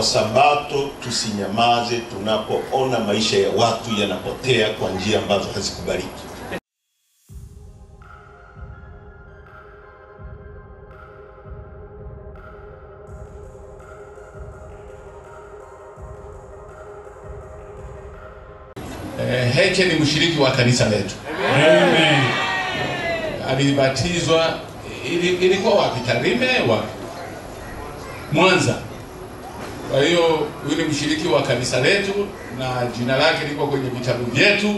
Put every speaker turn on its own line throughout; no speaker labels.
Wasabato tusinyamaze tunapoona maisha ya watu yanapotea kwa njia ambazo hazikubaliki.
Heche ni mshiriki wa kanisa letu.
Amen.
Alibatizwa ilikuwa wapi? Tarime wapi? Mwanza. Kwa hiyo huyu ni mshiriki wa kanisa letu na jina lake liko kwenye vitabu vyetu.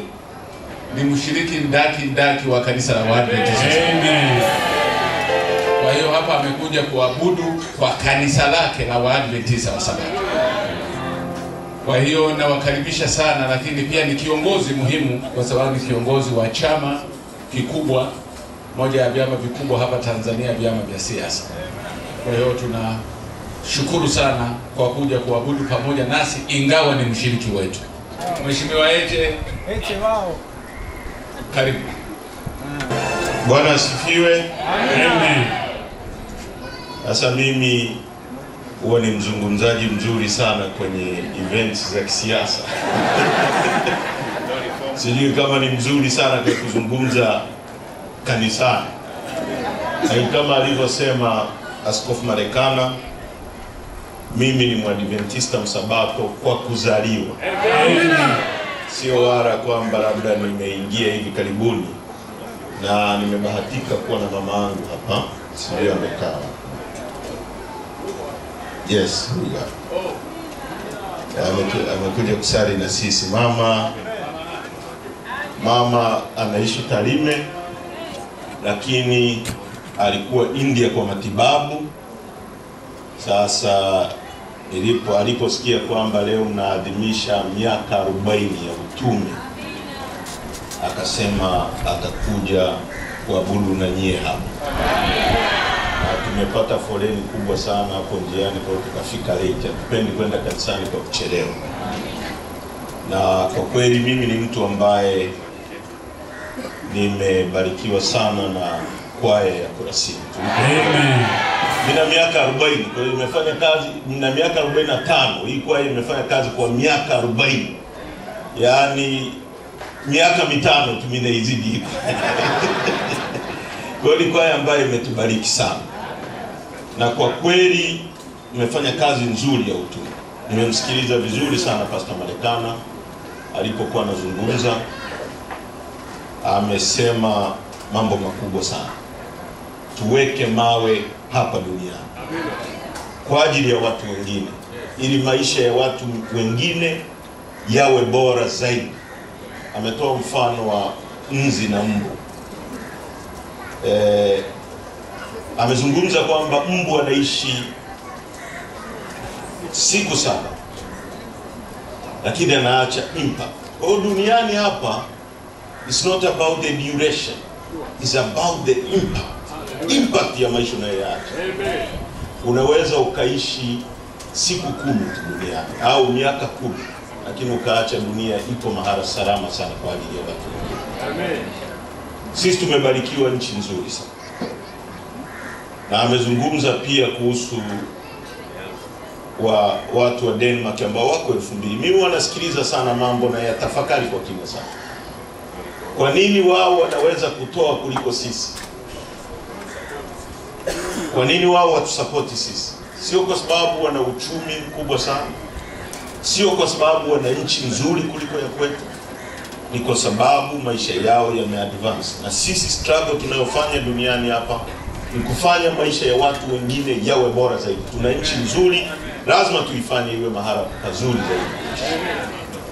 Ni mshiriki ndaki wa kanisa la Waadventista.
Amen.
Kwa hiyo hapa amekuja kuabudu kwa kanisa lake la Waadventista wa Sabato. Kwa hiyo nawakaribisha sana, lakini pia ni kiongozi muhimu kwa sababu ni kiongozi wa chama kikubwa, moja ya vyama vikubwa hapa Tanzania, vyama vya siasa. Kwa hiyo tunashukuru sana kwa kuja kuabudu pamoja nasi ingawa ni mshiriki wetu. Mheshimiwa Heche
wao.
Karibu.
Bwana asifiwe.
Amen.
Sasa mimi huwa ni mzungumzaji mzuri sana kwenye events za kisiasa. Sijui kama ni mzuri sana kwa kuzungumza kanisani. Na kama alivyosema Askofu Marekana, mimi ni Mwadventista Msabato kwa kuzaliwa. Sio wala kwamba labda nimeingia hivi karibuni, na nimebahatika kuwa na mama yangu hapa, sio amekaa. Yes, amekuja kusali na sisi. Mama anaishi Tarime, lakini alikuwa India kwa matibabu. Sasa aliposikia kwamba leo mnaadhimisha miaka 40 ya utume, akasema atakuja kuabudu na nyie hapa. Tumepata foleni kubwa sana hapo njiani, kwa tukafika late. Tupendi kwenda kanisani kwa kuchelewa. Na kwa kweli mimi ni mtu ambaye nimebarikiwa sana na kwaya ya Kurasini.
Amen.
Nina miaka 40, kwa hiyo nimefanya kazi, nina miaka 45. Hii kwaya imefanya kazi kwa miaka 40. Yaani miaka 5 tumeizidi. Kwa hiyo ni kwaya ambayo imetubariki sana. Na kwa kweli nimefanya kazi nzuri ya utume. Nimemsikiliza vizuri sana Pastor Marekana alipokuwa anazungumza. Amesema mambo makubwa sana. Tuweke mawe hapa duniani kwa ajili ya watu wengine, ili maisha ya watu wengine yawe bora zaidi. Ametoa mfano wa nzi na mbu. Amezungumza kwamba mbu anaishi siku 7, lakini anaacha impact. Kwa hiyo duniani hapa, it's not about the duration, it's about the impact ya maisha unayoacha. Unaweza ukaishi siku 10 duniani au miaka 10, lakini ukaacha dunia iko mahali salama sana kwa ajili ya watu wengine. Sisi tumebarikiwa nchi nzuri sana. Na amezungumza pia kuhusu watu wa Denmark ambao wako 2000. Mimi wanasikiliza sana mambo na yatafakari kwa kina sana. Kwa nini wao wanaweza kutoa kuliko sisi? Kwa nini wao watusapoti sisi? Sio kwa sababu wana uchumi mkubwa sana, sio kwa sababu wana nchi nzuri kuliko ya kwetu, ni kwa sababu maisha yao yameadvance. Na sisi struggle tunayofanya duniani hapa ni kufanya maisha ya watu wengine yawe bora zaidi. Tuna nchi nzuri, lazima tuifanye iwe mahali pazuri zaidi.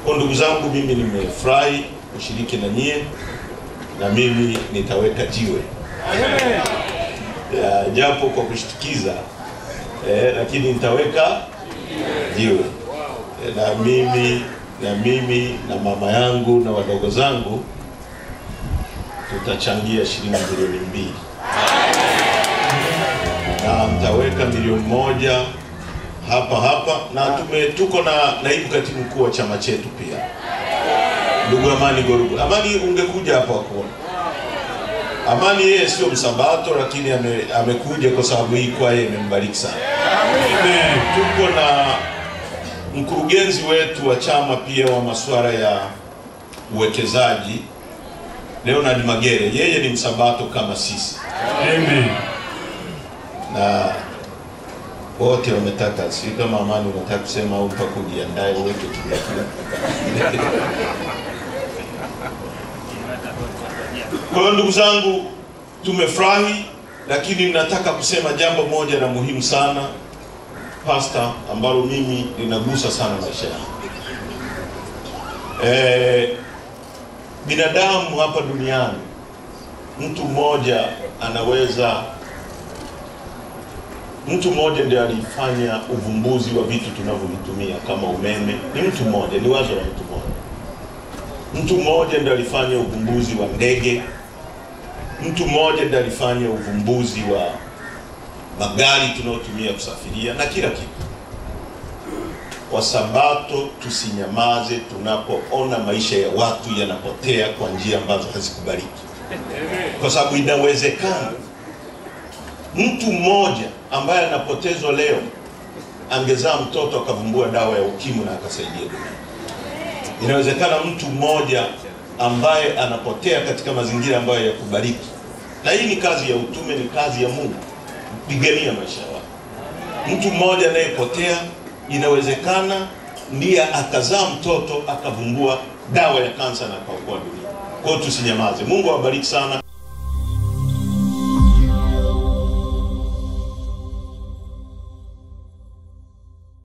Kwa ndugu zangu, mimi nimefurahi kushiriki na nyie, na mimi nitaweka jiwe. Japo kwa kushtukiza, lakini nitaweka jiwe. Na mimi na mama yangu na wadogo zangu tutachangia shilingi milioni 2. Na nitaweka milioni 1 hapa na tuko na naibu katibu mkuu wa chama chetu pia, ndugu Amani Gorugu. Amani, ungekuja hapa kuona. Amani yeye sio Msabato, lakini amekuja kwa sababu hii kwaya imembariki sana. Tuko na mkurugenzi wetu wa chama pia wa masuala ya uwekezaji Leonard Magere, yeye ni msabato kama sisi.
Amen.
Na wote wametaka, si kama Amani unataka kusema au mpaka kujiandae wote tunakuwa. Kwa hiyo ndugu zangu, tumefurahi, lakini nataka kusema jambo moja la muhimu sana pastor, ambalo mimi linagusa sana maisha yangu. Binadamu hapa duniani, mtu mmoja ndiye alifanya uvumbuzi wa vitu tunavyovitumia kama umeme. Ni mtu mmoja, ni wazo la mtu mmoja. Mtu mmoja ndiye alifanya uvumbuzi wa ndege. Mtu mmoja ndiye alifanya uvumbuzi wa magari tunayotumia kusafiria na kila kitu. Wasabato, tusinyamaze tunapoona maisha ya watu yanapotea kwa njia ambazo hazikubaliki. Kwa sababu inawezekana mtu mmoja ambaye anapotezwa leo angezaa mtoto akavumbua dawa ya ukimwi na akasaidia dunia. Inawezekana mtu mmoja ambaye anapotea katika mazingira ambayo hayakubaliki. Na hii ni kazi ya utume, ni kazi ya Mungu, pigania maisha ya watu. Mtu mmoja anayepotea inawezekana ndiye akazaa mtoto akavumbua dawa ya kansa na akaokoa dunia. Kwa hiyo tusinyamaze. Mungu awabariki sana.